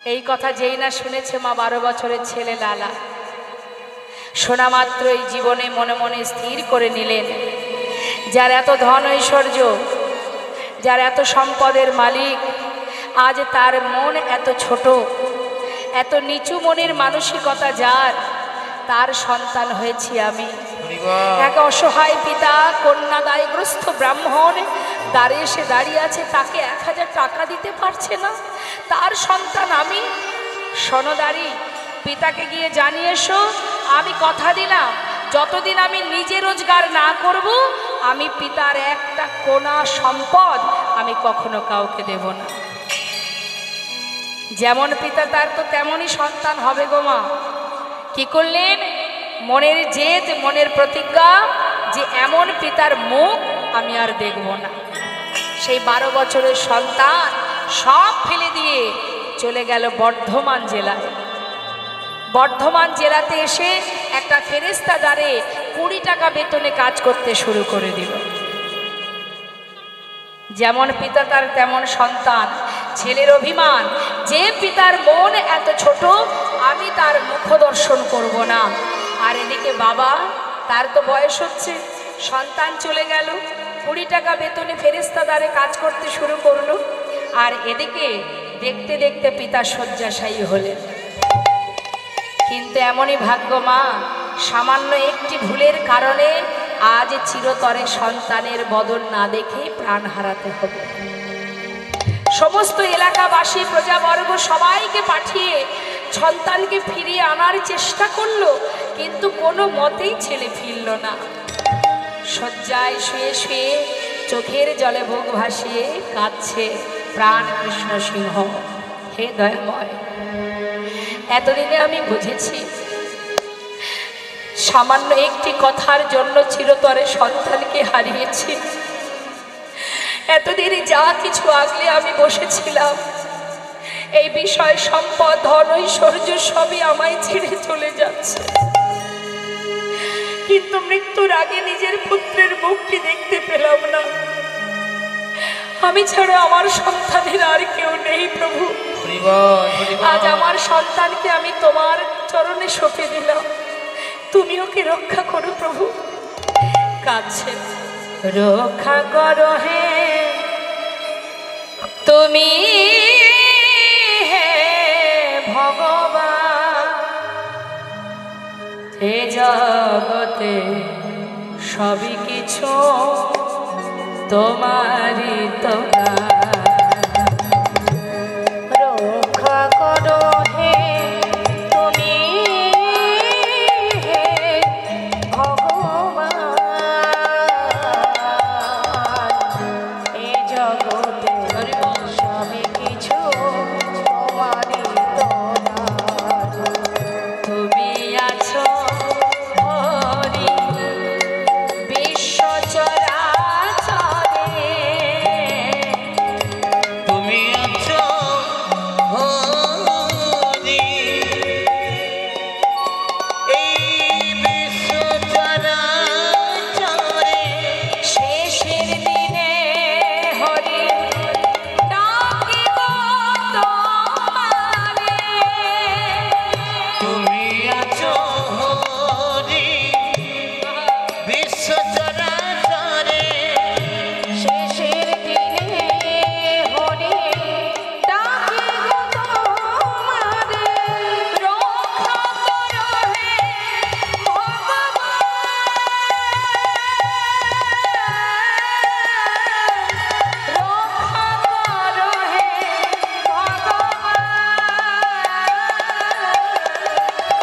এই কথা যেই না শুনেছে মা 12 বছরের ছেলে লালা, শোনা মাত্রই জীবনে মনে মনে স্থির করে নিলেন, যার এত ধন ঐশ্বর্য, যার এত সম্পদের মালিক, আজ তার মন এত ছোট, এত নিচু মনের মানসিকতা যার, তার সন্তান হয়েছি আমি। এক অসহায় পিতা, কন্যা দায়গ্রস্ত ব্রাহ্মণ দ্বারে এসে দাঁড়িয়ে আছে, তাকে 1000 টাকা দিতে পারছে না, তার সন্তান আমি। সনদারি, পিতাকে গিয়ে জানিয়ে এসো, আমি কথা দিলাম যতদিন আমি নিজে রোজগার না করব, আমি পিতার একটা কোনা সম্পদ আমি কখনো কাউকে দেব না। যেমন পিতা তার তো তেমনই সন্তান হবে গো মা। কি করলেন? মনের জেদ, মনের প্রতিজ্ঞা যে এমন পিতার মুখ আমি আর দেখব না। সেই 12 বছরের সন্তান সব ফেলে দিয়ে চলে গেল বর্ধমান জেলায়। বর্ধমান জেলাতে এসে একটা ফেরেস্তাদারে 20 টাকা বেতনে কাজ করতে শুরু করে দিল। যেমন পিতা তার তেমন সন্তান। ছেলের অভিমান, যে পিতার মন এত ছোট, আমি তার মুখ দর্শন করব না। আর এদিকে বাবা, তার তো বয়স হচ্ছে, সন্তান চলে গেল, 20 টাকা বেতনে ফেরেস্তাদারে কাজ করতে শুরু করলো। আর এদিকে দেখতে দেখতে পিতা শয্যাশায়ী হলেন। কিন্তু এমনই ভাগ্য মা, সামান্য একটি ভুলের কারণে আজ চিরতরে সন্তানের বদন না দেখে প্রাণ হারাতে হবে। সমস্ত এলাকাবাসী, প্রজাবর্গ সবাইকে পাঠিয়ে সন্তানকে ফিরিয়ে আনার চেষ্টা করলো, কিন্তু কোনো মতেই ছেলে ফিরল না। শয্যায় শুয়ে শুয়ে চোখের জলে বুক ভাসিয়ে কাঁদছে প্রাণ কৃষ্ণ সিংহ। হে দয়াময়, এতদিনে আমি বুঝেছি, সামান্য একটি কথার জন্য চিরতরে সন্তানকে হারিয়েছি। এতদিনই যা কিছু আগলে আমি বসেছিলাম, এই বিষয়, সম্পদ, ধন, ঐশ্বর্য সবই আমায় ছেড়ে চলে যাচ্ছে। কিন্তু মৃত্যুর আগে নিজের পুত্রের মুখটি দেখতে পেলাম না। আমি ছাড়া আমার সন্তানের আর কেউ নেই প্রভু। আজ আমার সন্তানকে আমি তোমার চরণে সঁপে দিলাম, তুমি ওকে রক্ষা করো প্রভু। কাছে রক্ষা করো হে তুমি, হে ভগবান। হে জগতে সবই কিছু তোমারই তো, রক্ষা করো হে তুমি, হে ভগবান। এ জগতে সবই কিছু তোমারই তো, তুমি আছো হরি বিশ্ব চরাচরে, তুমি আছো হরি এই বিশ্ব চরাচরে। শেষের দিনে হরি ডাকিব তোমারে, তুমি আছো হরি বিশ্ব চরাচরে। শেষের দিনে হরি ডাকিব তোমারে, রক্ষা করো হে ভগবান, রক্ষা করো হে ভগবান,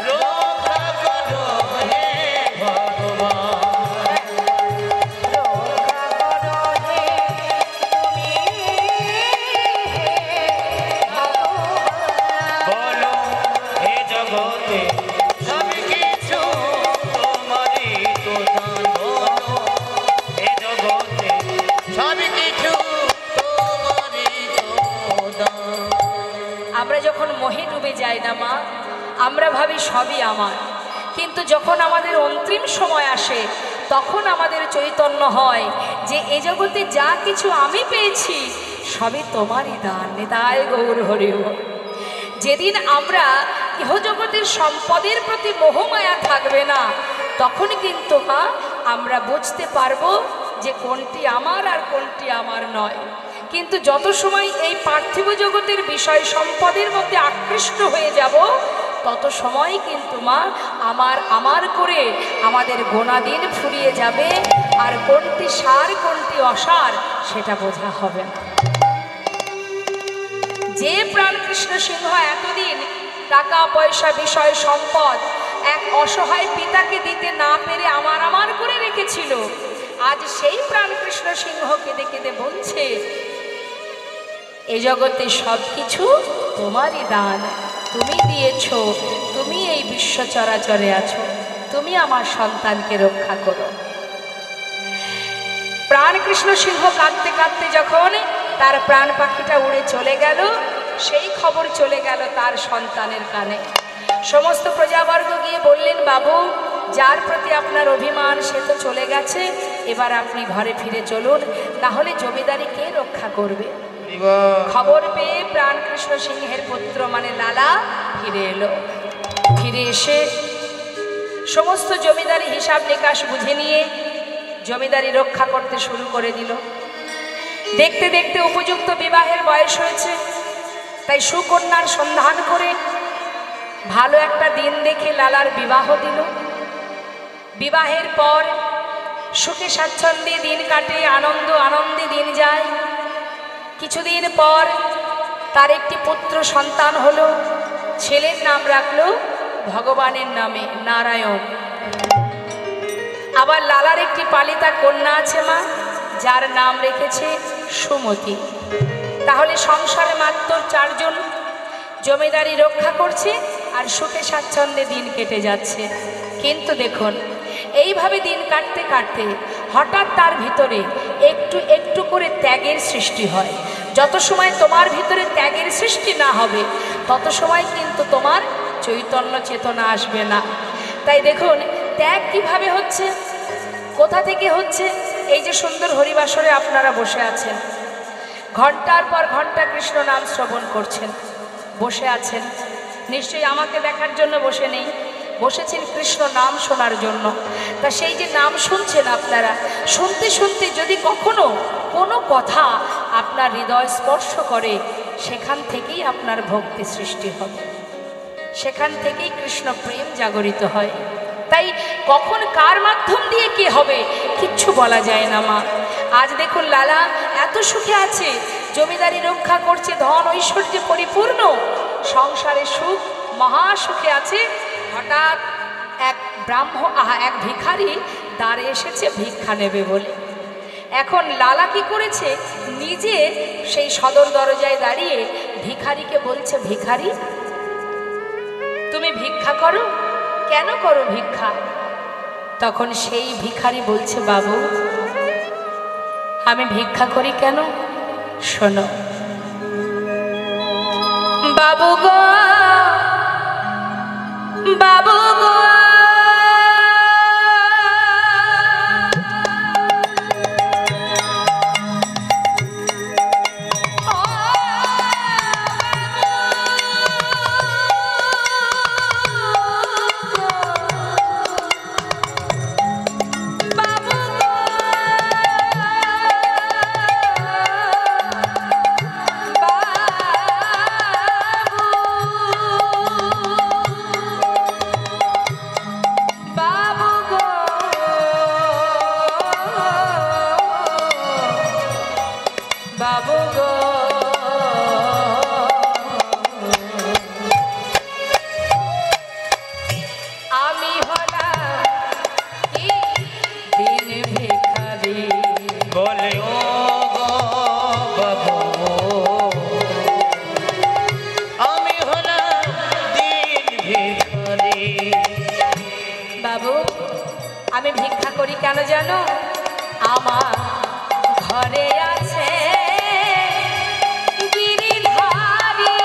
রক্ষা করো হে ভগবান। রক্ষা করো হে তুমি, হে ভগবান। বলো হে জগতে সবই কিছু তোমারই তো দান। বলো হে জগতে সবই কিছু তোমারই তো দান। আমরা যখন মোহে ডুবে যাই না মা, আমরা ভাবি সবই আমার, কিন্তু যখন আমাদের অন্তিম সময় আসে, তখন আমাদের চৈতন্য হয় যে এ জগতে যা কিছু আমি পেয়েছি সবই তোমারই দান। নিতাই গৌর হরি বল। যেদিন আমরা ইহজগতের সম্পদের প্রতি মোহমায়া থাকবে না, তখন কিন্তু মা আমরা বুঝতে পারবো যে কোনটি আমার আর কোনটি আমার নয়। কিন্তু যত সময় এই পার্থিব জগতের বিষয় সম্পদের মধ্যে আকৃষ্ট হয়ে যাব, তত সময় কিন্তু মা আমার আমার করে আমাদের গোনাদিন ফুরিয়ে যাবে, আর কোনটি সার কোনটি অসার সেটা বোঝা হবে না। যে প্রাণ কৃষ্ণ সিংহ এতদিন টাকা পয়সা বিষয় সম্পদ এক অসহায় পিতাকে দিতে না পেরে আমার আমার করে রেখেছিল, আজ সেই প্রাণ কৃষ্ণ সিংহকে দেখে বলছে, এ জগতে সব কিছু তোমারই দান, তুমি দিয়েছ, তুমি এই বিশ্ব চরাচরে আছো, তুমি আমার সন্তানকে রক্ষা করো। প্রাণ কৃষ্ণ সিংহ কাঁদতে কাঁদতে যখন তার প্রাণ পাখিটা উড়ে চলে গেল, সেই খবর চলে গেল তার সন্তানের কানে। সমস্ত প্রজাবর্গ গিয়ে বললেন, বাবু, যার প্রতি আপনার অভিমান সে তো চলে গেছে, এবার আপনি ঘরে ফিরে চলুন, তাহলে জমিদারি কে রক্ষা করবে। খবর পেয়ে প্রাণ কৃষ্ণ সিংহের পুত্র মানে লালা ফিরে এলো। ফিরে এসে সমস্ত জমিদারি হিসাব নিকাশ বুঝে নিয়ে জমিদারি রক্ষা করতে শুরু করে দিল। দেখতে দেখতে উপযুক্ত বিবাহের বয়স হয়েছে, তাই সুকন্যার সন্ধান করে ভালো একটা দিন দেখে লালার বিবাহ দিল। বিবাহের পর সুখে স্বাচ্ছন্দ্যে দিন কাটে, আনন্দে দিন যায়। কিছুদিন পর তার একটি পুত্র সন্তান হলো। ছেলের নাম রাখলো ভগবানের নামে, নারায়ণ। আবার লালার একটি পালিতা কন্যা আছে মা, যার নাম রেখেছে সুমতি। তাহলে সংসারে মাত্র 4 জন, জমিদারি রক্ষা করছে আর সুখে স্বাচ্ছন্দ্যে দিন কেটে যাচ্ছে। কিন্তু দেখুন, এইভাবে দিন কাটতে কাটতে হঠাৎ তার ভিতরে একটু একটু করে ত্যাগের সৃষ্টি হয়। যত সময় তোমার ভিতরে ত্যাগের সৃষ্টি না হবে, তত সময় কিন্তু তোমার চৈতন্য চেতনা আসবে না। তাই দেখুন, ত্যাগ কিভাবে হচ্ছে, কোথা থেকে হচ্ছে। এই যে সুন্দর হরিবাসরে আপনারা বসে আছেন, ঘন্টার পর ঘন্টা কৃষ্ণ নাম শ্রবণ করছেন, বসে আছেন, নিশ্চয়ই আমাকে দেখার জন্য বসে নেই, বসেছেন কৃষ্ণ নাম শোনার জন্য। তা সেই যে নাম শুনছেন আপনারা, শুনতে শুনতে যদি কখনো কোনো কথা আপনার হৃদয় স্পর্শ করে, সেখান থেকেই আপনার ভক্তি সৃষ্টি হবে, সেখান থেকেই কৃষ্ণ প্রেম জাগরিত হয়। তাই কখন কার মাধ্যম দিয়ে কি হবে কিচ্ছু বলা যায় না মা। আজ দেখুন, লালা এত সুখে আছে, জমিদারি রক্ষা করছে, ধন ঐশ্বর্যে পরিপূর্ণ, সংসারে সুখ, মহা সুখে আছে। হঠাৎ এক ভিখারি দ্বারে এসেছে ভিক্ষা নেবে বলে। এখন লালা কি করেছে, নিজে সেই সদর দরজায় দাঁড়িয়ে ভিখারিকে বলছে, ভিখারি তুমি ভিক্ষা করো, কেন করো ভিক্ষা? তখন সেই ভিখারি বলছে, বাবু আমি ভিক্ষা করি কেন, শোনো। বাবু গো, বাবু গো, বাবু গো, আমি হলাম কি দিন ভিখারি বলে, ও গো বাবু, আমি হলাম দিন ভিখারি। বাবু আমি ভিক্ষা করি কেন জানো? আমার ঘরে আছে গিরিধারী,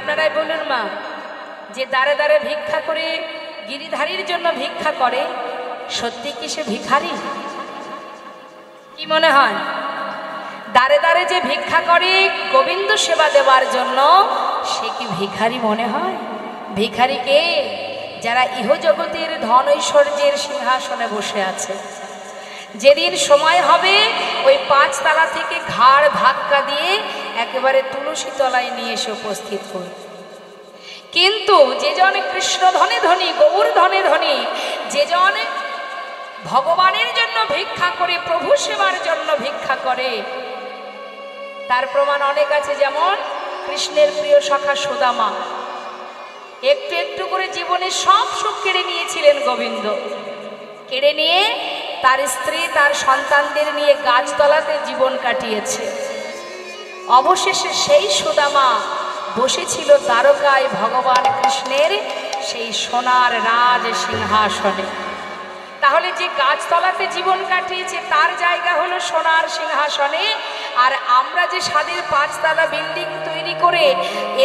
আপনারাই বলুন মা, যে দাঁড়ে দাঁড়ে ভিক্ষা করে গিরিধারীর জন্য ভিক্ষা করে, সত্যি কি সে ভিখারি? কি মনে হয়? দাঁড়ে দাঁড়ে যে ভিক্ষা করে গোবিন্দ সেবা দেওয়ার জন্য, সে কি ভিখারি মনে হয়? ভিখারি কে? যারা ইহজগতের ধন ঐশ্বর্যের সিংহাসনে বসে আছে। যেদিন সময় হবে ওই 5 তলা থেকে ঘাড় ধাক্কা দিয়ে একেবারে তুলসী তলায় নিয়ে এসে উপস্থিত করবে। কিন্তু যে জন কৃষ্ণ ধনে ধনী, গৌর ধনে ধনী, যে জন ভগবানের জন্য ভিক্ষা করে, প্রভু সেবার জন্য ভিক্ষা করে, তার প্রমাণ অনেক আছে। যেমন কৃষ্ণের প্রিয় সখা সুদামা, একটু একটু করে জীবনে সব সুখ কেড়ে নিয়েছিলেন গোবিন্দ। কেড়ে নিয়ে তার স্ত্রী, তার সন্তানদের নিয়ে গাছতলাতে জীবন কাটিয়েছে। অবশেষে সেই সুদামা বসেছিল দ্বারকায় ভগবান কৃষ্ণের সেই সোনার রাজ সিংহাসনে। তাহলে যে গাছতলাতে জীবন কাটিয়েছে তার জায়গা হলো সোনার সিংহাসনে, আর আমরা যে স্বাদের 5 তলা বিল্ডিং তৈরি করে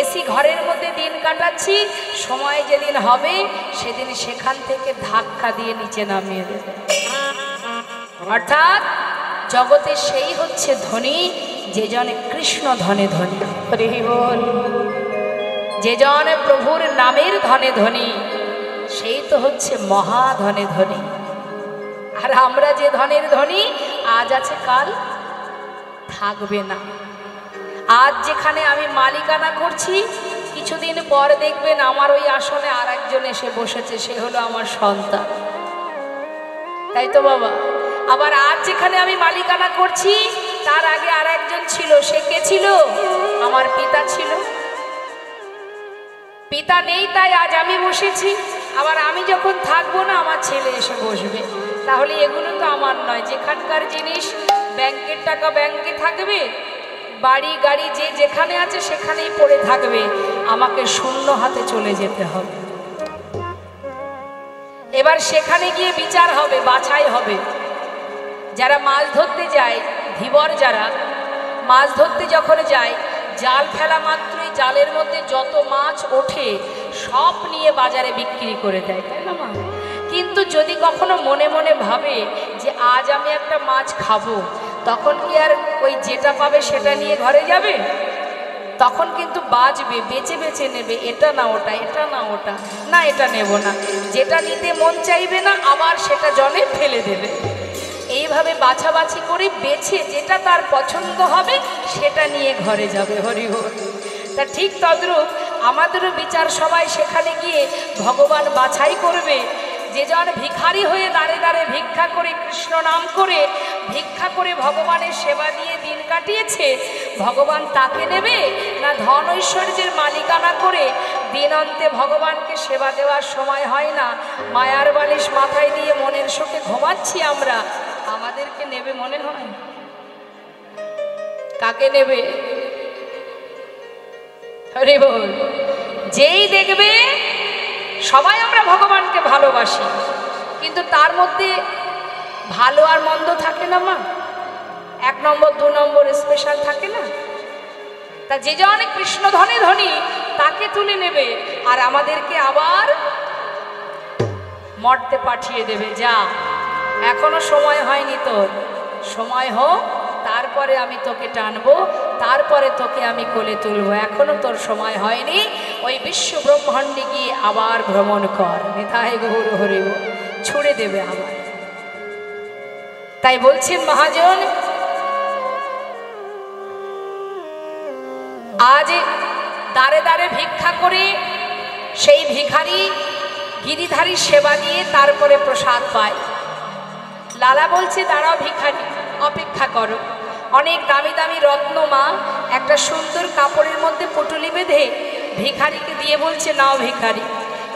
এসি ঘরের মধ্যে দিন কাটাচ্ছি, সময় যেদিন হবে সেদিন সেখান থেকে ধাক্কা দিয়ে নিচে নামিয়ে দেবে। অর্থাৎ জগতে সেই হচ্ছে ধনী যে জন কৃষ্ণ ধনে ধনী, যে জন প্রভুর নামের ধনে ধনী, সেই তো হচ্ছে মহাধনে ধনী। আর আমরা যে ধনের ধনী, আজ আছে কাল থাকবে না। আজ যেখানে আমি মালিকানা করছি, কিছুদিন পর দেখবেন আমার ওই আসনে আর একজন এসে বসেছে, সে হলো আমার সন্তান। তাই তো বাবা? আবার আজ যেখানে আমি মালিকানা করছি, তার আগে আর একজন ছিল, সে কে ছিল? আমার পিতা ছিল। পিতা নেই তাই আজ আমি বসেছি, আবার আমি যখন থাকবো না আমার ছেলে এসে বসবে। তাহলে এগুলো তো আমার নয়। যেখানকার জিনিস, ব্যাংকের টাকা ব্যাংকে থাকবে, বাড়ি গাড়ি যে যেখানে আছে সেখানেই পড়ে থাকবে, আমাকে শূন্য হাতে চলে যেতে হবে। এবার সেখানে গিয়ে বিচার হবে, বাছাই হবে। যারা মাছ ধরতে যায়, ধীবর যারা মাছ ধরতে যখন যায়, জাল ফেলা মাত্রই জালের মধ্যে যত মাছ ওঠে সব নিয়ে বাজারে বিক্রি করে দেয়, তাই না মা? কিন্তু যদি কখনো মনে মনে ভাবে যে আজ আমি একটা মাছ খাবো, তখন কি আর ওই যেটা পাবে সেটা নিয়ে ঘরে যাবে? তখন কিন্তু বাজবে, বেছে বেছে নেবে, এটা না ওটা, এটা না ওটা, না এটা নেব না। যেটা নিতে মন চাইবে না আবার সেটা জলে ফেলে দেবে। এইভাবে বাছাবাছি করে বেছে যেটা তার পছন্দ হবে সেটা নিয়ে ঘরে যাবে। হরি হরি। তা ঠিক তদ্রূপ আমাদেরও বিচার সবাই সেখানে গিয়ে ভগবান বাছাই করবে। যে জন ভিখারি হয়ে দাঁড়ে দাঁড়ে ভিক্ষা করে, কৃষ্ণ নাম করে ভিক্ষা করে ভগবানের সেবা দিয়ে দিন কাটিয়েছে, ভগবান তাকে নেবে, না ধন ঐশ্বর্যের মালিকানা করে দিন অন্তে ভগবানকে সেবা দেওয়ার সময় হয় না, মায়ার বালিশ মাথায় দিয়ে মনের শোকে ঘুমাচ্ছি আমরা, আমাদেরকে নেবে মনে হয়? কাকে নেবে? হরি বল। যেই দেখবে সবাই আমরা ভগবানকে ভালোবাসি, কিন্তু তার মধ্যে ভালো আর মন্দ থাকে না মা? 1 নম্বর 2 নম্বর স্পেশাল থাকে না? তা যে জন কৃষ্ণ ধনে ধনী তাকে তুলে নেবে, আর আমাদেরকে আবার মর্তে পাঠিয়ে দেবে। যা, এখনো সময় হয়নি তোর, সময় হোক, তারপরে আমি তোকে টানবো, তারপরে তোকে আমি কোলে তুলবো, এখনো তোর সময় হয়নি। ওই বিশ্ব ব্রহ্মাণ্ডে গিয়ে আবার ভ্রমণ কর। নিতাই গৌর হরি বল। ছুড়ে দেবে আবার। তাই বলছেন মহাজন, আজ দাঁড়ে দাঁড়ে ভিক্ষা করে সেই ভিখারি গিরিধারী সেবা দিয়ে তারপরে প্রসাদ পায়। লালা বলছে, দাঁড়াও ভিখারি, অপেক্ষা করো। অনেক দামি দামি রত্ন মা একটা সুন্দর কাপড়ের মধ্যে পুটুলি বেঁধে ভিখারিকে দিয়ে বলছে, নাও ভিখারি,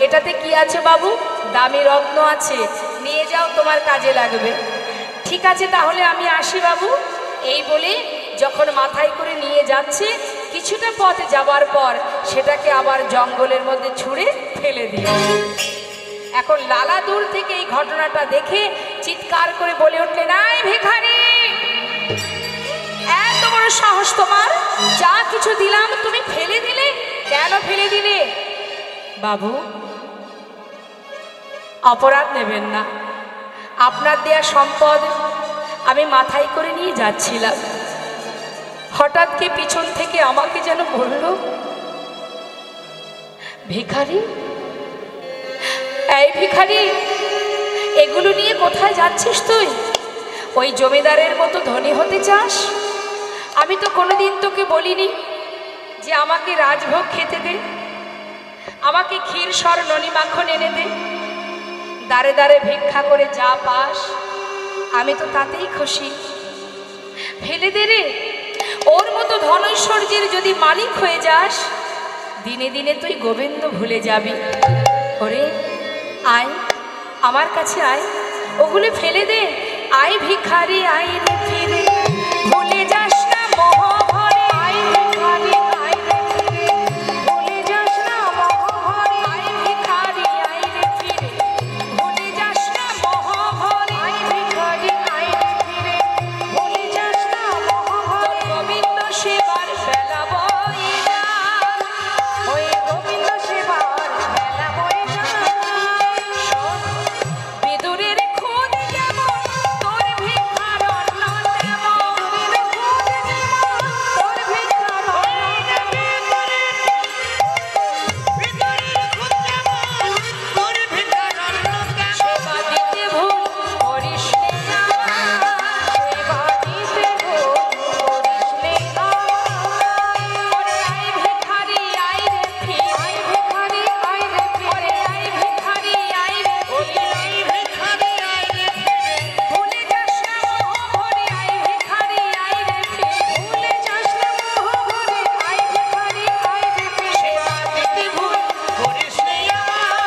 এটাতে কি আছে বাবু? দামি রত্ন আছে, নিয়ে যাও, তোমার কাজে লাগবে। ঠিক আছে, তাহলে আমি আসি বাবু। এই বলে যখন মাথায় করে নিয়ে যাচ্ছে, কিছুটা পথ যাবার পর সেটাকে আবার জঙ্গলের মধ্যে ছুঁড়ে ফেলে দিয়ে, এখন লালা দূর থেকে এই ঘটনাটা দেখে চিৎকার করে বলে উঠলেন, আয় ভিখারি, এত বড় সাহস তোমার, যা কিছু দিলাম তুমি ফেলে দিলে, কেন ফেলে দিলে? বাবু, অপরাধ নেবেন না। আপনার দেয়া সম্পদ আমি মাথায় করে নিয়ে যাচ্ছিলাম, হঠাৎ কি পিছন থেকে আমাকে যেন বলল, ভিখারি, এই ভিখারি, এগুলো নিয়ে কোথায় যাচ্ছিস তুই? ওই জমিদারের মতো ধনী হতে চাস? আমি তো কোনোদিন তোকে বলিনি যে আমাকে রাজভোগ খেতে দে, আমাকে ক্ষীর সর ননি মাখন এনে দে। দাঁড়ে দাঁড়ে ভিক্ষা করে যা পাস আমি তো তাতেই খুশি। ফেলে দে রে। ওর মতো ধন ঐশ্বর্যের যদি মালিক হয়ে যাস, দিনে দিনে তুই গোবিন্দ ভুলে যাবি। ওরে আয়, আমার কাছে আয়, ওগুলো ফেলে দে। আয় ভিখারি, আয় রে ফিরে, ভুলে যাস না মোহভরে। আয় ভিখারি, আয় রে ফিরে, ভুলে যাস না মোহভরে। আয় ভিখারি, আয় রে ফিরে, ভুলে যাস না মোহভরে। আয় ভিখারি, আয় রে ফিরে, ভুলে যাস না মোহভরে। গোবিন্দ সেবার ফেলা বয়ে যান, ওই গোবিন্দ সেবার ফেলা বয়ে যান। বিদুরের খোঁজ যেমন তোর ভিক্ষার অন্ন তেমন। বিদুরের খোঁজ যেমন তোর ভিক্ষার অন্ন তেমন। সেবা দিতে ভুল করিস নে আমার, সেবা দিতে ভুল করিস নে আমার। ওরে আয় ভিখারি, আয় রে ফিরে, আয় ভিখারি, আয় রে ফিরে, আয় ভিখারি, আয় রে ফিরে, আয় ভিখারি, আয় রে ফিরে, ভুলে যাস না মোহভরে। আয় ভিখারি, আয় রে ফিরে, ভুলে যাস না মোহভরে। আয় ভিখারি, আয় রে ফিরে, সেবা দিতে ভুল করিস নে আমার,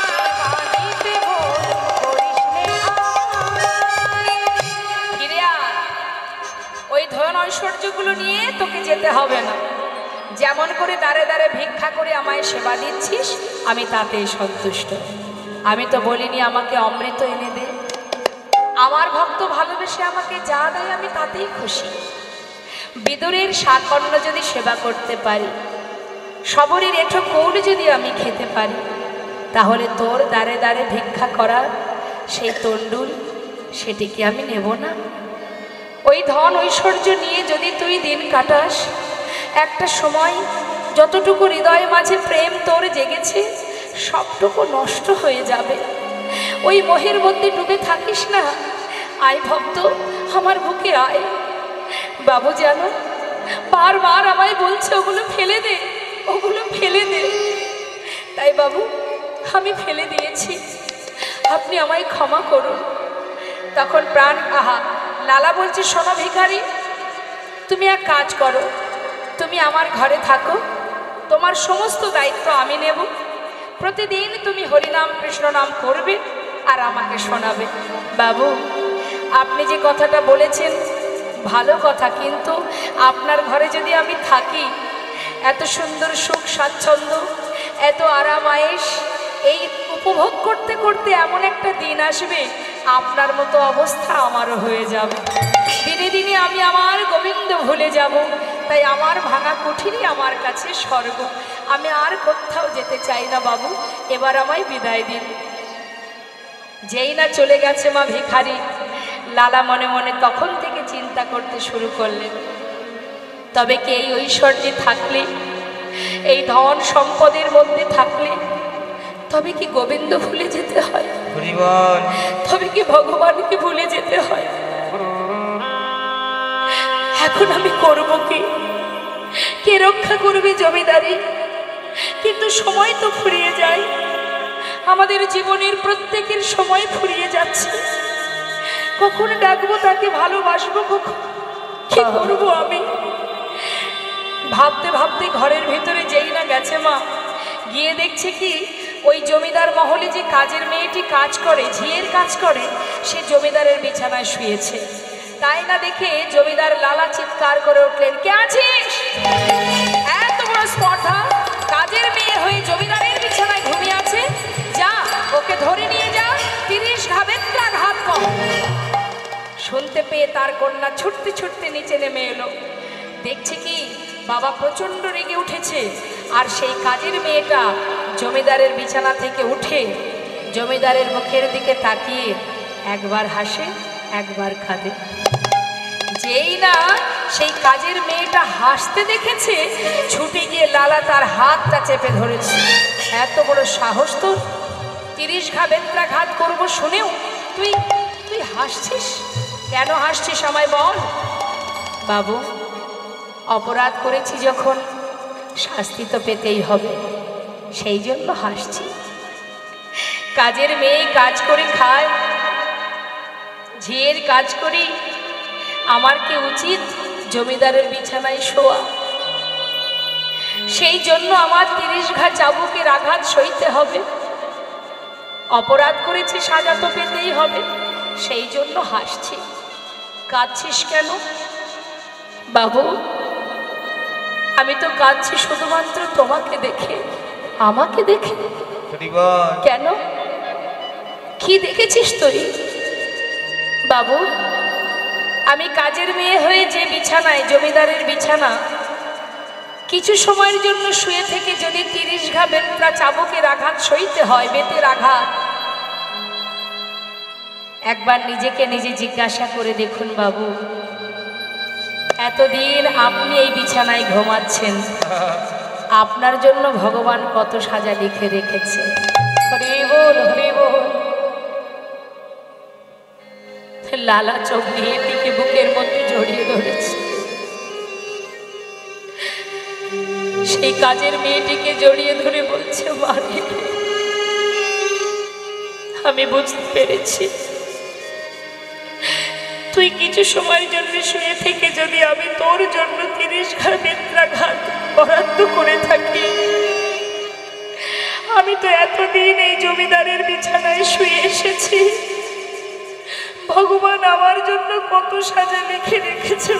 সেবা দিতে ভুল করিস নে আমার। ফিরে আয়। ওই ধন ঐশ্বর্যগুলো নিয়ে তোকে যেতে হবে না। যেমন করে দাঁড়ে দাঁড়ে ভিক্ষা করে আমায় সেবা দিচ্ছিস, আমি তাতেই সন্তুষ্ট। আমি তো বলিনি আমাকে অমৃত এনে দে। আমার ভক্ত ভালোবেসে আমাকে যা দেয় আমি তাতেই খুশি। বিদুরের শাকন্ন যদি সেবা করতে পারি, সবরের এঁঠো কৌল যদি আমি খেতে পারি, তাহলে তোর দাঁড়ে দাঁড়ে ভিক্ষা করার সেই তণ্ডুল, সেটিকে আমি নেব না? ওই ধন ঐশ্বর্য নিয়ে যদি তুই দিন কাটাস, একটা সময় যতটুকু হৃদয় মাঝে প্রেম তোর জেগেছে সবটুকু নষ্ট হয়ে যাবে। ওই মোহের মধ্যে ডুবে থাকিস না। আয় ভক্ত, আমার বুকে আয়। বাবু জানো, বারবার আমায় বলছে ওগুলো ফেলে দে, ওগুলো ফেলে দে। তাই বাবু, আমি ফেলে দিয়েছি, আপনি আমায় ক্ষমা করুন। তখন প্রাণ লালা বলছে, শোনো ভিখারি, তুমি এক কাজ করো, তুমি আমার ঘরে থাকো, তোমার সমস্ত দায়িত্ব আমি নেব। প্রতিদিন তুমি হরিনাম কৃষ্ণ নাম করবে আর আমাকে শোনাবে। বাবু, আপনি যে কথাটা বলেছেন ভালো কথা, কিন্তু আপনার ঘরে যদি আমি থাকি, এত সুন্দর সুখ স্বাচ্ছন্দ্য, এত আরাম আয়েশ, এই উপভোগ করতে করতে এমন একটা দিন আসবে আপনার মতো অবস্থা আমারও হয়ে যাবে। দিনে দিনে আমি আমার গোবিন্দ ভুলে যাব। তাই আমার ভাঙা কুঠিরই আমার কাছে স্বর্গ। আমি আর কোথাও যেতে চাই না বাবু, এবার আমায় বিদায় দিন। যেই না চলে গেছে মা ভিখারি, লালা মনে মনে তখন থেকে চিন্তা করতে শুরু করলেন, তবে কি এই ঐশ্বর্যে থাকলে, এই ধন সম্পদের মধ্যে থাকলে, তবে কি গোবিন্দ ভুলে যেতে হয়? তবে কি ভগবানকে ভুলে যেতে হয়? এখন আমি করব কি? কে রক্ষা করবে জমিদারি? কিন্তু সময় তো ফুরিয়ে যায়, আমাদের জীবনের প্রত্যেকের সময় ফুরিয়ে যাচ্ছে। কখন ডাকবো তাকে, ভালোবাসবো কখন? কি করব আমি? ভাবতে ভাবতে ঘরের ভেতরে যেই না গেছে মা, গিয়ে দেখছে কি ওই জমিদার মহলে যে কাজের মেয়েটি কাজ করে, ঝিয়ের কাজ করে, সে জমিদারের বিছানায় শুয়েছে। তাই না দেখে জমিদার লালা চিৎকার করে উঠলেন, কে আছিস? এত বড় স্পর্ধা, কাজের মেয়ে হয়ে জমিদারের বিছানায় ঘুমিয়ে আছে, যা ওকে ধরে নিয়ে যা, 30 ঘাত কম। শুনতে পেয়ে তার কন্যা ছুটতে ছুটতে নিচে নেমে এলো। দেখছে কি বাবা প্রচণ্ড রেগে উঠেছে। আর সেই কাজের মেয়েটা জমিদারের বিছানা থেকে উঠে জমিদারের মুখের দিকে তাকিয়ে একবার হাসে, একবার কাঁদে। যেই না সেই কাজের মেয়েটা হাসতে দেখেছে, ছুটে গিয়ে লালা তার হাতটা চেপে ধরেছে। এত বড় সাহস তোর, 30 ঘা বেত্রাঘাত করবো শুনেও তুই তুই হাসছিস? কেন হাসছিস আমায় বল। বাবু, অপরাধ করেছি যখন শাস্তি তো পেতেই হবে, সেই জন্য হাসছি। কাজের মেয়ে কাজ করে খায়, ঝিয়ের কাজ করি, আমার কি উচিত জমিদারের বিছানায় শোয়া? সেই জন্য আমার 30 ঘা চাবুকের আঘাত সইতে হবে। অপরাধ করেছি, সাজা তো পেতেই হবে, সেই জন্য হাসছি। কাঁদছিস কেন? বাবু, আমি তো কাঁদছি শুধুমাত্র তোমাকে দেখে, আমাকে দেখে। কেন? কি দেখেছিস তুই? বাবু, আমি কাজের মেয়ে হয়ে যে বিছানায়, জমিদারের বিছানা, কিছু সময়ের জন্য শুয়ে থেকে যদি 30 ঘা বেত্রা চাবুকের আঘাত সইতে হয়, বেতের আঘাত, একবার নিজেকে নিজে জিজ্ঞাসা করে দেখুন বাবু, এতদিন আপনি এই বিছানায় ঘুমাচ্ছেন, আপনার জন্য ভগবান কত সাজা লিখে রেখেছে। হরি বল, হরি বল। লালা চোখ দিয়ে এটিকে বুকের মধ্যে জড়িয়ে ধরেছে। সেই কাজের মেয়েটিকে জড়িয়ে ধরে বলছে, মারে, আমি বুঝতে পেরেছি তুই কিছু সময়ের জন্য শুয়ে থেকে যদি আমি তোর জন্য 30 ঘা বেত্রাঘাত বরাদ্দ করে থাকি, আমি তো এতদিন এই জমিদারের বিছানায় শুয়ে এসেছি, ভগবান আমার জন্য কত সাজা লিখে রেখেছে।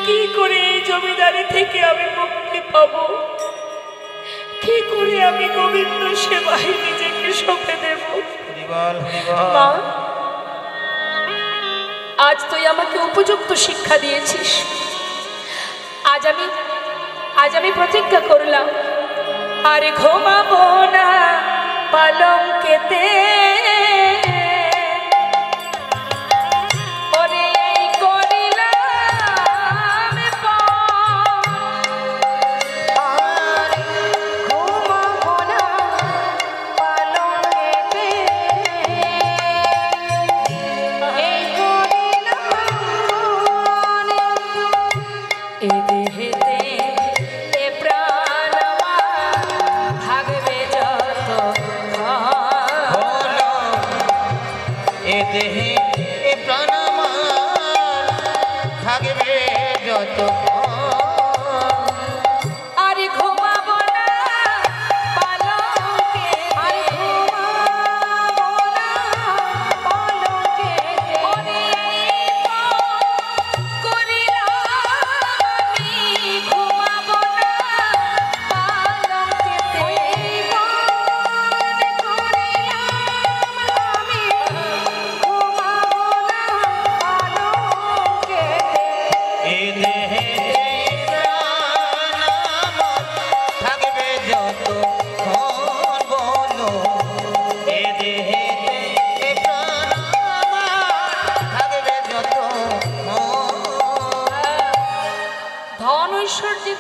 কি করে এই জমিদারি থেকে আমি মুক্তি পাব? কি করে আমি গোবিন্দ সেবায় নিজেকে সঁপে দেব? মা, আজ তুই আমাকে উপযুক্ত শিক্ষা দিয়েছিস। আজ আমি প্রতিজ্ঞা করলাম, আর ঘুমাবো না পালঙ্কেতে।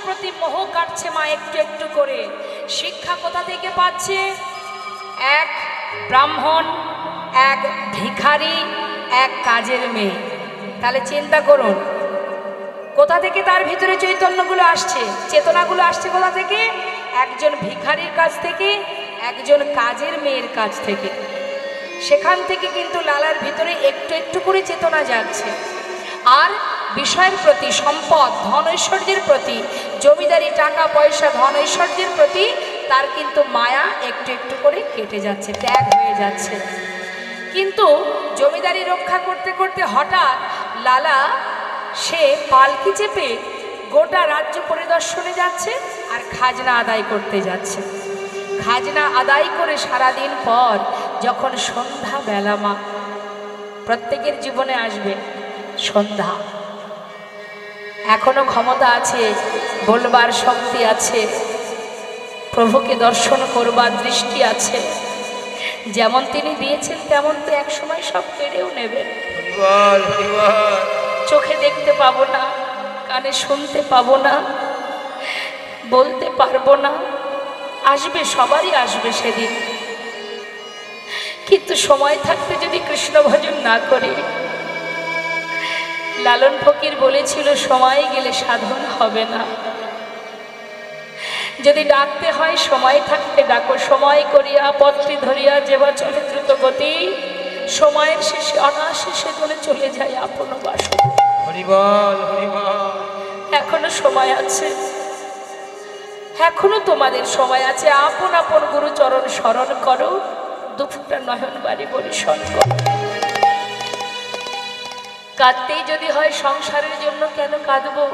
প্রতি মোহ কাটছে মা একটু একটু করে। শিক্ষা কোথা থেকে পাচ্ছে? এক ব্রাহ্মণ, এক ভিখারি, এক কাজের মেয়ে। তাহলে চিন্তা করুন কোথা থেকে তার ভিতরে চৈতন্যগুলো আসছে, চেতনাগুলো আসছে কোথা থেকে? একজন ভিখারির কাছ থেকে, একজন কাজের মেয়ের কাছ থেকে। সেখান থেকে কিন্তু লালার ভিতরে একটু একটু করে চেতনা যাচ্ছে। আর বিষয়ের প্রতি, সম্পদ, ধন ঐশ্বর্যের প্রতি, জমিদারি, টাকা পয়সা, ধন ঐশ্বর্যের প্রতি তার কিন্তু মায়া একটু একটু করে কেটে যাচ্ছে, ত্যাগ হয়ে যাচ্ছে। কিন্তু জমিদারি রক্ষা করতে করতে হঠাৎ লালা সে পালকি চেপে গোটা রাজ্য পরিদর্শনে যাচ্ছে আর খাজনা আদায় করতে যাচ্ছে। খাজনা আদায় করে সারাদিন পর যখন সন্ধ্যা বেলা, মা প্রত্যেকের জীবনে আসবে সন্ধ্যা, এখনো ক্ষমতা আছে, বলবার শক্তি আছে, প্রভুকে দর্শন করবার দৃষ্টি আছে। যেমন তিনি দিয়েছেন তেমন তো একসময় সব কেড়েও নেবেন। চোখে দেখতে পাবো না, কানে শুনতে পাবো না, বলতে পারবো না, আসবে, সবারই আসবে সেদিন। কিন্তু সময় থাকতে যদি কৃষ্ণ ভজন না করি, লালন ফকির বলেছিল সময় গেলে সাধন হবে না। যদি ডাকতে হয় সময় থাকতে ডাকো, সময় করিয়া পত্রী ধরিয়া যেবা চলে দ্রুত গতি, সময়ের শেষে অনাশেষে চলে যায় আপন বাসনা। এখনো সময় আছে, এখনো তোমাদের সময় আছে। আপন আপন গুরু চরণ স্মরণ করো, দুফুটা নয়ন বাড়ি পরিশন করো। কাঁদতেই যদি হয় সংসারের জন্য কেন কাঁদবো?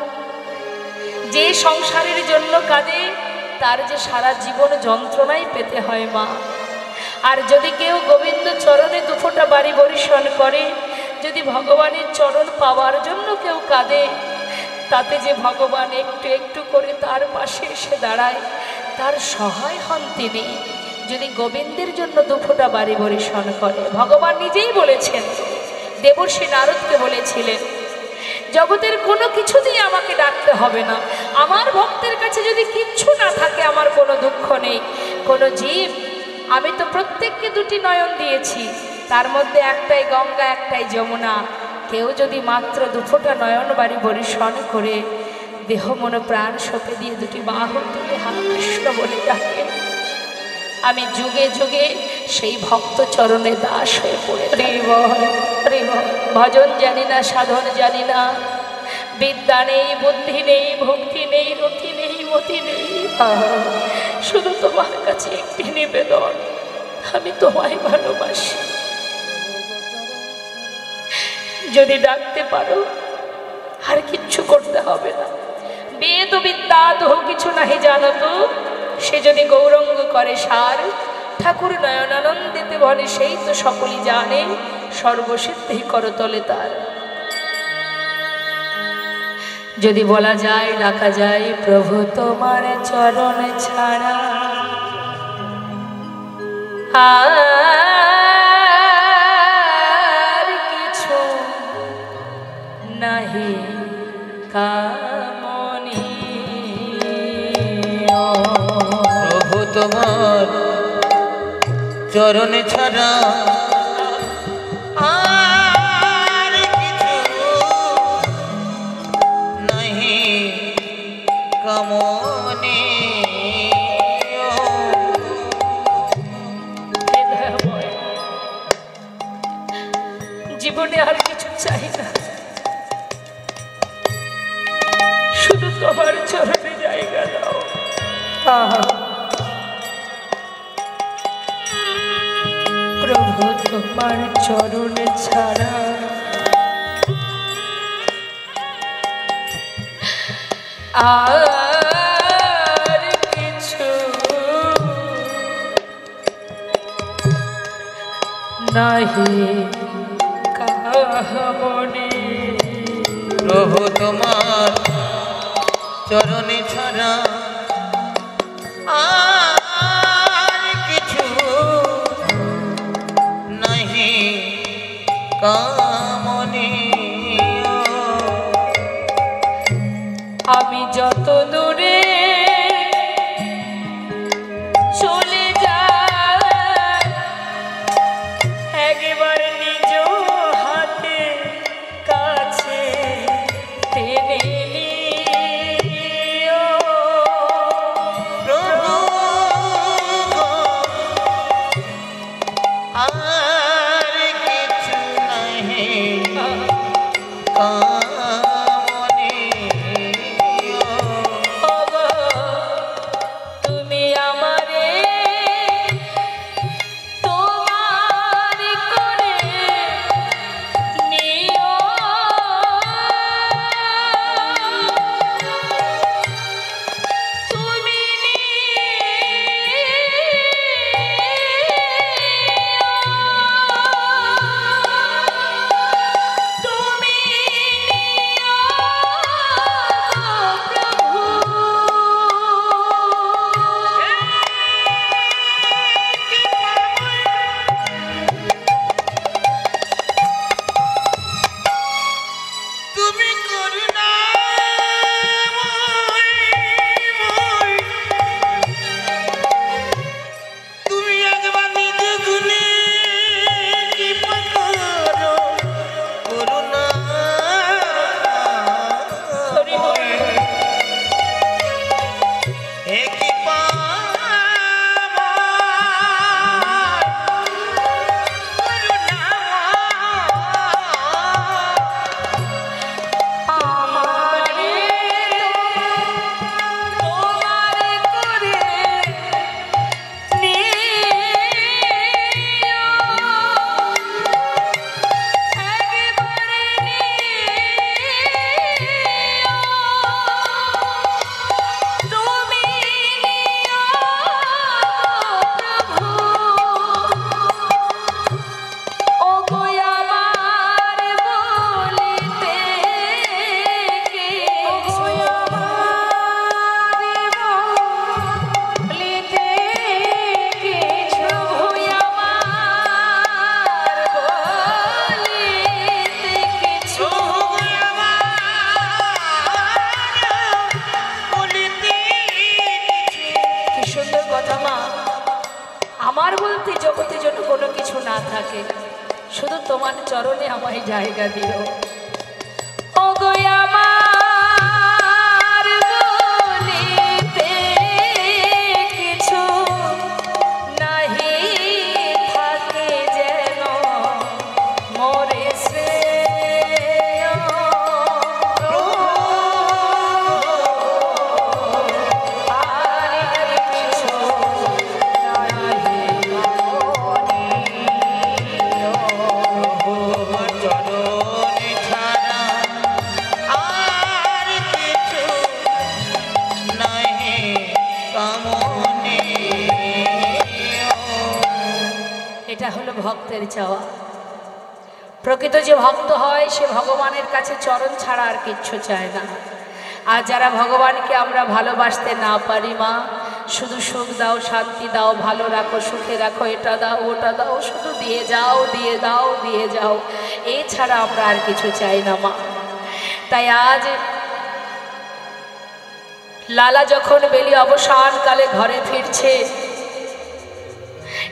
যে সংসারের জন্য কাঁদে তার যে সারা জীবন যন্ত্রণাই পেতে হয় মা। আর যদি কেউ গোবিন্দ চরণে দুফোটা বাড়ি বরিশন করে, যদি ভগবানের চরণ পাওয়ার জন্য কেউ কাঁদে, তাতে যে ভগবান একটু একটু করে তার পাশে এসে দাঁড়ায়, তার সহায় হন তিনি। যদি গোবিন্দের জন্য দুফোটা বাড়ি বরিশন করে, ভগবান নিজেই বলেছেন, দেবর্ষি নারদকে বলেছিলেন, জগতের কোনো কিছু দিয়ে আমাকে ডাকতে হবে না। আমার ভক্তের কাছে যদি কিচ্ছু না থাকে, আমার কোনো দুঃখ নেই। কোনো জীব, আমি তো প্রত্যেককে দুটি নয়ন দিয়েছি, তার মধ্যে একটাই গঙ্গা, একটাই যমুনা। কেউ যদি মাত্র দুফোটা নয়ন বাড়ি বরিশন করে দেহ মন প্রাণ সঁপে দিয়ে দুটি বাহু তুলে হা কৃষ্ণ বলে ডাকে, আমি যুগে যুগে সেই ভক্ত চরণে দাস হয়ে পড়ে। ভজন জানি না, সাধন জানি না, বিদ্যা নেই, বুদ্ধি নেই, ভক্তি নেই, রতি নেই, মতি নেই, শুধু তোমার কাছে একটি নিবেদন, আমি তোমায় ভালোবাসি। যদি ডাকতে পারো আর কিচ্ছু করতে হবে না। বেদ বিদ্যা দহ কিছু নাহি জানো তো, সে যদি গৌরঙ্গ করে সার, ঠাকুর নয়নানন্দিতে বলে সেই তো সকলই জানে, সর্বসিদ্ধি করতলে তার। যদি বলা যায়, ডাকা যায়, প্রভু তোমার চরণ ছাড়া আর কিছু নাহি কামনি। প্রভু তোমার চরণ ছাড়া আর কিছু নাহি কামনে। জীবনে আর কিছু চাই না, শুধু তোমার চরণে জায়গা দাও। প্রভু তোমার চরণে ছাড়া আর কিছু নাহি কামনি। প্রভু তোমার চরণে ছাড়া আর কিছু নাহি কামনে। আমি যত দূরে চলে যাই, একবার নিজ হাতে কাছে টেনে নিও। প্রভু গো, আর কিছু নাহি কামনে। তুমি আমারে তোমার করে নিও, তুমি তুমি চরণে আমায় জায়গা দিও। ওগো আমার বলিতে কিছু নাহি থাকে যেন মোরে শ্রেয়। আর কিছু নাহি চরণে ছাড়া আর কিছু নাহি কামনীয়। এটা হলো ভক্তের চাওয়া। প্রকৃত যে ভক্ত হয় সে ভগবানের কাছে চরণ ছাড়া আর কিচ্ছু চায় না। আর যারা ভগবানকে আমরা ভালোবাসতে না পারি মা, শুধু সুখ দাও, শান্তি দাও, ভালো রাখো, সুখে রাখো, এটা দাও ওটা দাও, শুধু দিয়ে যাও, দিয়ে দাও, দিয়ে যাও, এছাড়া আমরা আর কিছু চাই না মা। তাই আজ লালা যখন বেলি অবসানকালে ঘরে ফিরছে,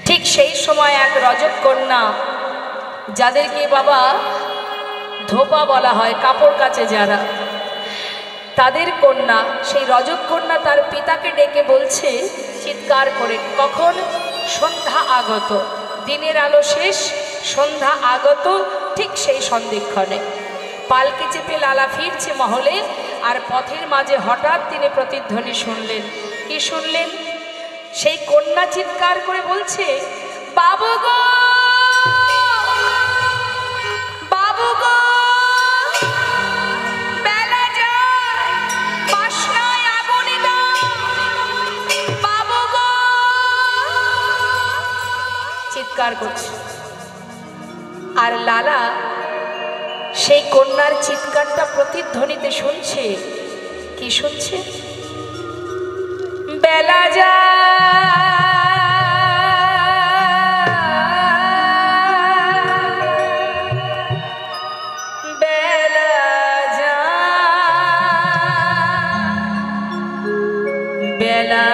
ঠিক সেই সময় এক রজক কন্যা, যাদেরকে বাবা ধোপা বলা হয়, কাপড় কাচে যারা, তাদের কন্যা, সেই রজক কন্যা তার পিতাকে ডেকে বলছে চিৎকার করে, কখন? সন্ধ্যা আগত, দিনের আলো শেষ, সন্ধ্যা আগত, ঠিক সেই সন্ধিক্ষণে পালকি চেপে লালা ফিরছে মহলে। আর পথের মাঝে হঠাৎ তিনি প্রতিধ্বনি শুনলেন। কি শুনলেন? সেই কন্যা চিৎকার করে বলছে, বাবু গো, বাবু গো, বেলা যায়, বাসনায় আগুনে দাও, বাবু গো, চিৎকার করছে। আর লালা সেই কন্যার চিৎকারটা প্রতিধ্বনিতে শুনছে। কি শুনছে? বেলা যায়, বেলা যায়, বেলা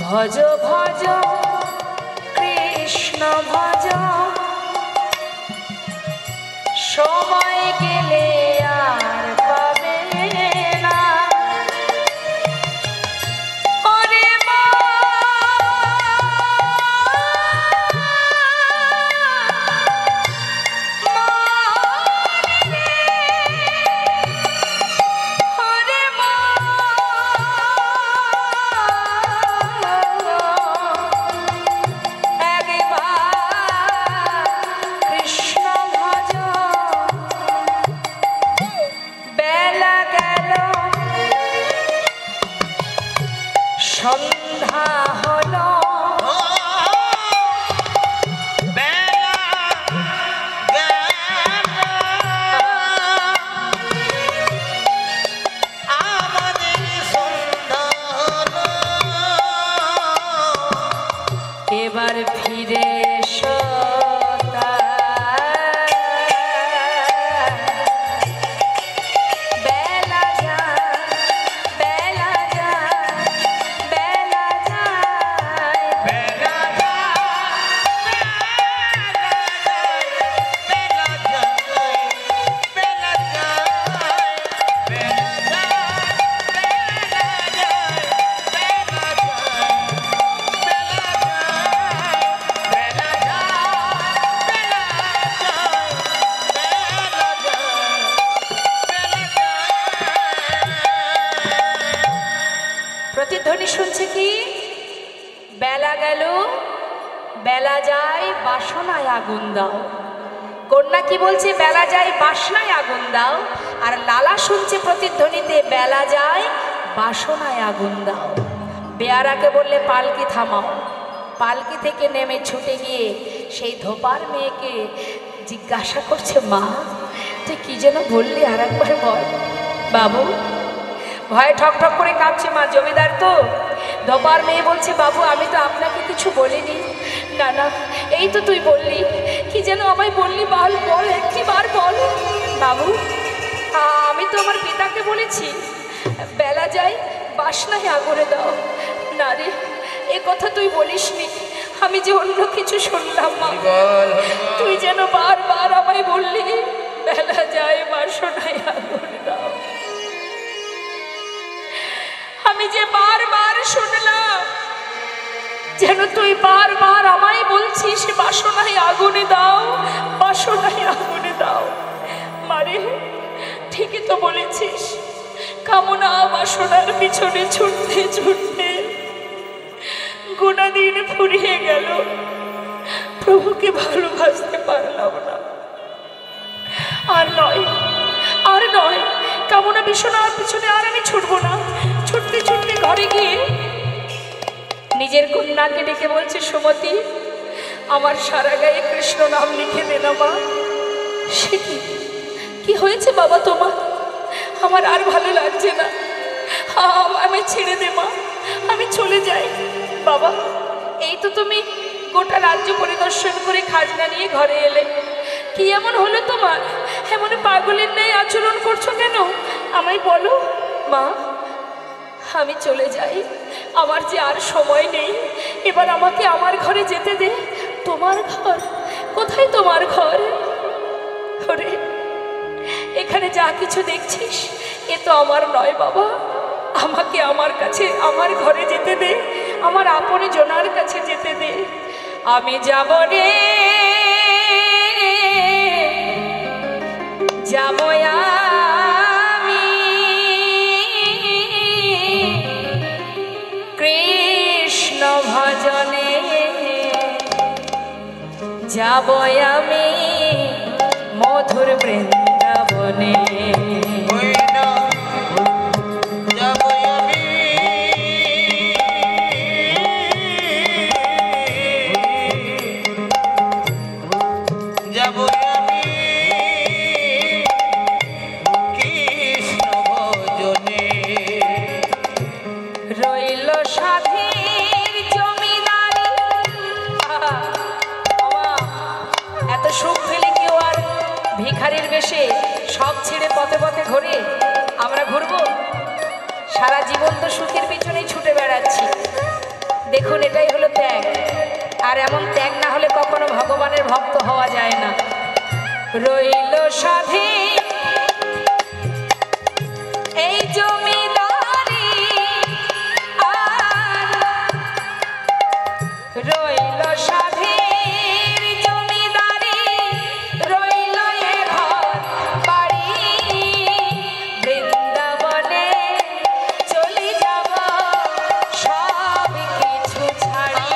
ভজ ভজ কৃষ্ণ ভজ, সময় গেলে আর পাবে না। ওরে মা, ওরে মা, প্রতিধ্বনি শুনছে কি? বেলা গেল, বেলা যায়, বাসনায় আগুন দাও। কন্যা কি বলছে? বেলা যায়, বাসনায় আগুন দাও। আর লালা শুনছে প্রতিধ্বনিতে, বেলা যায়, বাসনায় আগুন দাও। বেয়ারাকে বললে পালকি থামাও। পালকি থেকে নেমে ছুটে গিয়ে সেই ধোপার মেয়েকে জিজ্ঞাসা করছে, মা তুই কি যেন বললি, আর একবার বল। বাবু ভয়ে ঠক ঠক করে কাঁপছে মা। জমিদার তো। ধোপার মেয়ে বলছে, বাবু আমি তো আপনাকে কিছু বলিনি। না না, এই তো তুই বললি, কি যেন আমায় বললি, বল বল, একটিবার বল। বাবু আমি তো আমার পিতাকে বলেছি বেলা যায়, বাসনায় আগুনে দাও। না রে, এ কথা তুই বলিসনি, আমি যে অন্য কিছু শুনলাম মা। তুই যেন বারবার আমায় বললি বেলা যায়, বাসনায় আগুন দাও। আমি যে বারবার শুনলাম যেন তুই বারবার আমায় বলছিস বাসনায় আগুনে দাও, বাসনায় আগুনে দাও। মারে ঠিকই তো বলেছিস, কামনা বাসনার পিছনে ছুটতে ছুটতে গোনা দিন ফুরিয়ে গেল, প্রভুকে ভালোবাসতে পারলাম না। আর নয়, আর নয়, কামনা বাসনার পিছনে আর আমি ছুটবো না। ছুটতে ছুটতে ঘরে গিয়ে নিজের কন্যাকে ডেকে বলছে, সুমতি আমার সারা গায়ে কৃষ্ণ নাম লিখে দে না মা। সে কি হয়েছে বাবা তোমার? আমার আর ভালো লাগছে না, আমি ছেড়ে দে মা, আমি চলে যাই। বাবা এই তো তুমি গোটা রাজ্য পরিদর্শন করে খাজনা নিয়ে ঘরে এলে, কি এমন হলো তোমার? এমন পাগলের ন্যায় আচরণ করছো কেন? আমায় বলো মা। আমি চলে যাই, আমার যে আর সময় নেই, এবার আমাকে আমার ঘরে যেতে দে। তোমার ঘর কোথায়? তোমার ঘর? ওরে এখানে যা কিছু দেখছিস এ তো আমার নয় বাবা, আমাকে আমার কাছে, আমার ঘরে যেতে দে, আমার আপনে জনার কাছে যেতে দে। আমি যাব রে, যাব আমি কৃষ্ণ ভজনে, যাব আমি মধুর বৃন্দাবনে। রইল সাধীর জমিদারি। এত সুখ ফেলে কেউ আর ভিখারির বেশে সব ছেড়ে পথে পথে ঘুরে আমরা ঘুরবো? সারা জীবন তো সুখের পিছনেই ছুটে বেড়াচ্ছি। দেখুন এটাই হলো ত্যাগ, আর এমন ত্যাগ না হলে কখনো ভগবানের ভক্ত হওয়া যায় না। রইল স্বাধীন এই জমিদারি, আর রইল স্বাধীন জমিদারি, রইল এ ঘর বাড়ি, বৃন্দাবনে চলে যাব সব কিছু ছাড়ি।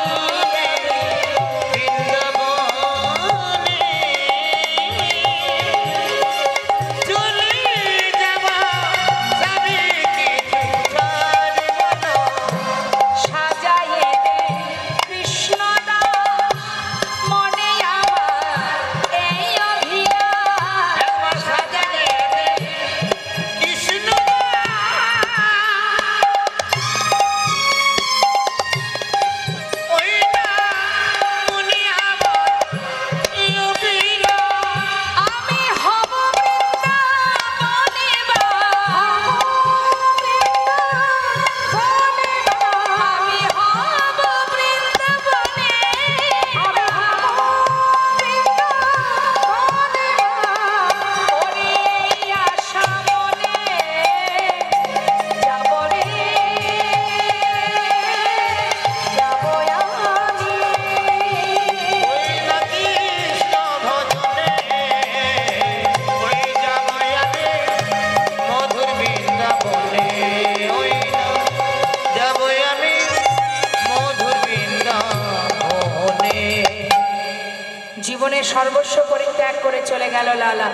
সর্বস্ব পরিত্যাগ করে চলে গেল লালা।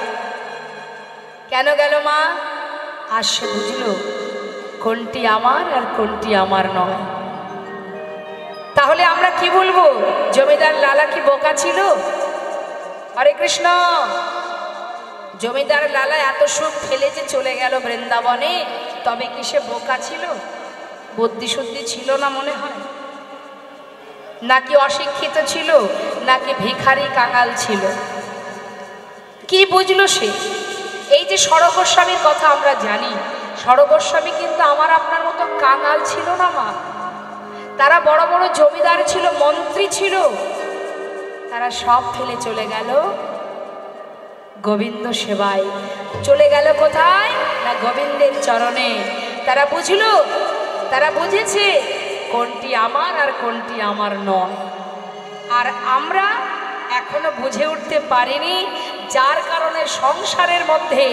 কেন গেল মা? আর সে বুঝল কোনটি আমার আর কোনটি আমার নয়। তাহলে আমরা কি বলবো? জমিদার লালা কি বোকা ছিল? হরে কৃষ্ণ। জমিদার লালা এত সুখ ফেলে যে চলে গেল বৃন্দাবনে, তবে কি সে বোকা ছিল? বুদ্ধি শুদ্ধি ছিল না মনে হয়? নাকি অশিক্ষিত ছিল? নাকি ভিখারি কাঙাল ছিল? কি বুঝলো সে? এই যে সরগ গোস্বামীর কথা আমরা জানি, সরগ গোস্বামী কিন্তু আমার আপনার মতো কাঙাল ছিল না মা। তারা বড় বড় জমিদার ছিল, মন্ত্রী ছিল। তারা সব ফেলে চলে গেল গোবিন্দ সেবায়। চলে গেল কোথায়? না গোবিন্দের চরণে। তারা বুঝলো, তারা বুঝেছে কোনটি আমার আর কোনটি আমার নয়। আর আমরা এখনো বুঝে উঠতে পারিনি, যার কারণে সংসারের মধ্যে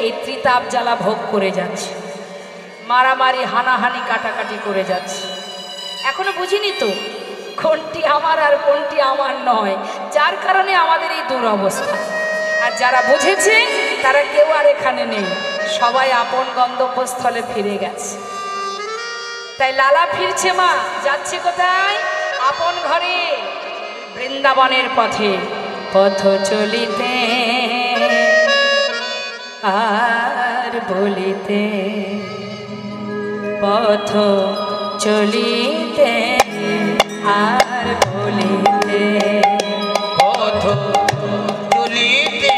এই ত্রিতাপ জ্বালা ভোগ করে যাচ্ছে, মারামারি হানাহানি কাটাকাটি করে যাচ্ছে। এখনো বুঝিনি তো কোনটি আমার আর কোনটি আমার নয়, যার কারণে আমাদের এই দুরবস্থা। আর যারা বুঝেছে তারা কেউ আর এখানে নেই, সবাই আপন গন্তব্যস্থলে ফিরে গেছে। তাই লালা ফিরছে মা, যাচ্ছে কোথায়? আপন ঘরে, বৃন্দাবনের পথে। পথ চলিতে আর বলিতে, পথ চলিতে আর বলিতে, পথ চলিতে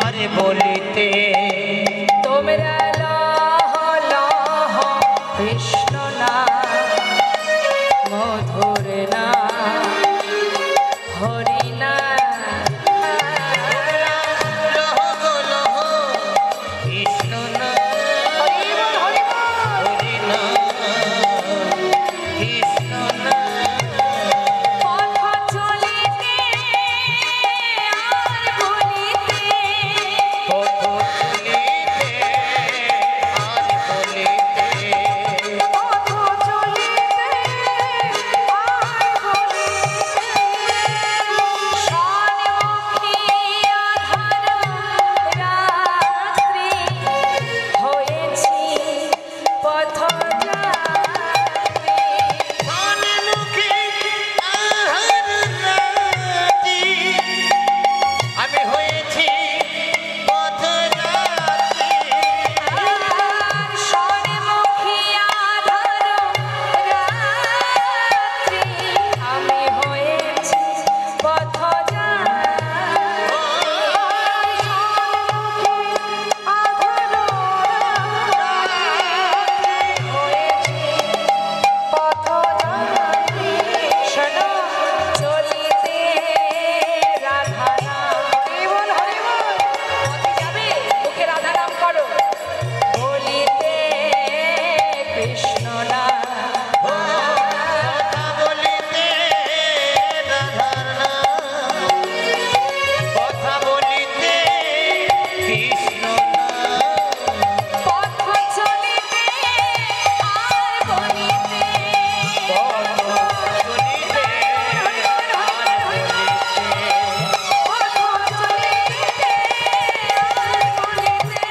আর বলিতে, তোমরা লহ লহ কৃষ্ণ না, মধুর না, হরি না। লহ গো লহ কৃষ্ণ না, হরি না কৃষ্ণ না। পথ চলিতে আর বলিতে, পথ চলিতে আর বলিতে, পথ চলিতে আর বলিতে, সন্মুখী আধার রাত্রি হয়েছি পথযাত্রী। সন্মুখে আহার রাতি, আমি হয়েছি পথযাত্রী। সন্মুখী আধার রাত্রি, আমি হয়েছি পথযাত্রী। শোনো, চলিতে রাধা নাম, হরিবল হরিবল, পথে যাবে মুখে রাধা নাম করো, বলিতে কৃষ্ণ নাম। কথা বলিতে রাধার নাম, কথা বলিতে কৃষ্ণ নাম। পথ চলিতে আর বলিতে, পথ চলিতে আর বলিতে, পথ চলিতে আর বলিতে,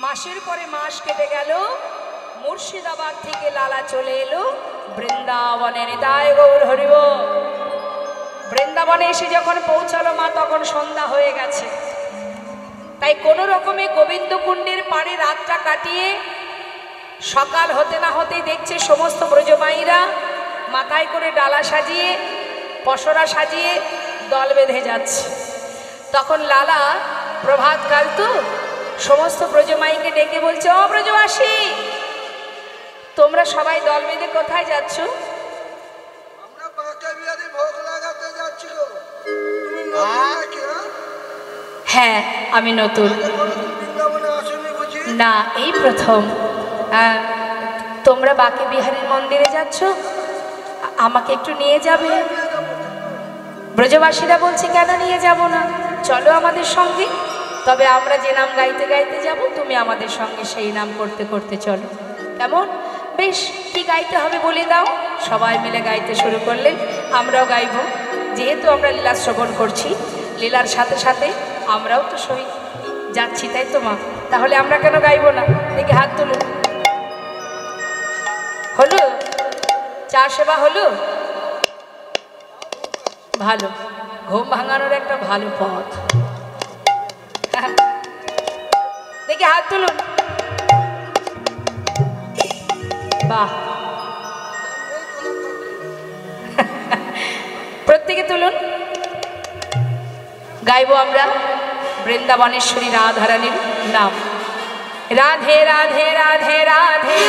মাসের পরে মাস কেটে গেল। মুর্শিদাবাদ থেকে লালা চলে এলো বৃন্দাবনে। নিতাই গৌর হরিব। বৃন্দাবনে এসে যখন পৌঁছালো মা, তখন সন্ধ্যা হয়ে গেছে। তাই কোনো রকমে গোবিন্দ কুণ্ডের পাড়ে রাতটা কাটিয়ে সকাল হতে না হতেই দেখছে সমস্ত ব্রজমাইরা মাথায় করে ডালা সাজিয়ে, পসরা সাজিয়ে দল বেঁধে যাচ্ছে। তখন লালা, প্রভাতকাল তো, সমস্ত ব্রজমাইকে ডেকে বলছে, ও ব্রজবাসী, তোমরা সবাই দল বেঁধে কোথায় যাচ্ছ? আমরা বাঁকে বিহারি ভোগ লাগাতে যাচ্ছি গো। তুমি নতুন নাকি? হ্যাঁ, আমি নতুন। কোনোদিন বৃন্দাবনে আসেনি বুঝি? না, এই প্রথম। তোমরা বাঁকে বিহারীর মন্দিরে যাচ্ছ, আমাকে একটু নিয়ে যাবে? ব্রজবাসীরা বলছে, কেন নিয়ে যাব না, চলো আমাদের সঙ্গে। তবে আমরা যে নাম গাইতে গাইতে যাব, তুমি আমাদের সঙ্গে সেই নাম করতে করতে চলো। কেমন? বেশ, কি গাইতে হবে বলে দাও। সবাই মিলে গাইতে শুরু করলেন। আমরাও গাইব, যেহেতু আমরা লীলা শ্রবণ করছি, লীলার সাথে সাথে আমরাও তো সই যাচ্ছি, তাই তো মা? তাহলে আমরা কেন গাইব না? দেখি হাত তুলুন। হলো? চা সেবা হলো? ভালো, ঘুম ভাঙানোর একটা ভালো পথ। দেখি হাত তুলুন। বাহ, প্রত্যেকে তুলুন। গাইব আমরা বৃন্দাবনেশ্বরী রাধারানীর নাম। রাধে রাধে রাধে রাধে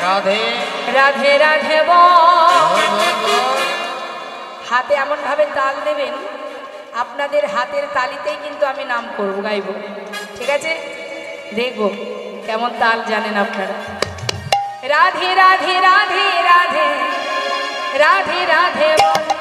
রাধে রাধে রাধে বল। হাতে এমন ভাবে তাল দেবেন, আপনাদের হাতের তালিতেই কিন্তু আমি নাম করব, গাইব। ঠিক আছে? দেখব কেমন তাল জানেন আপনারা। রাধে রাধে রাধে রাধে রাধে রাধে বল।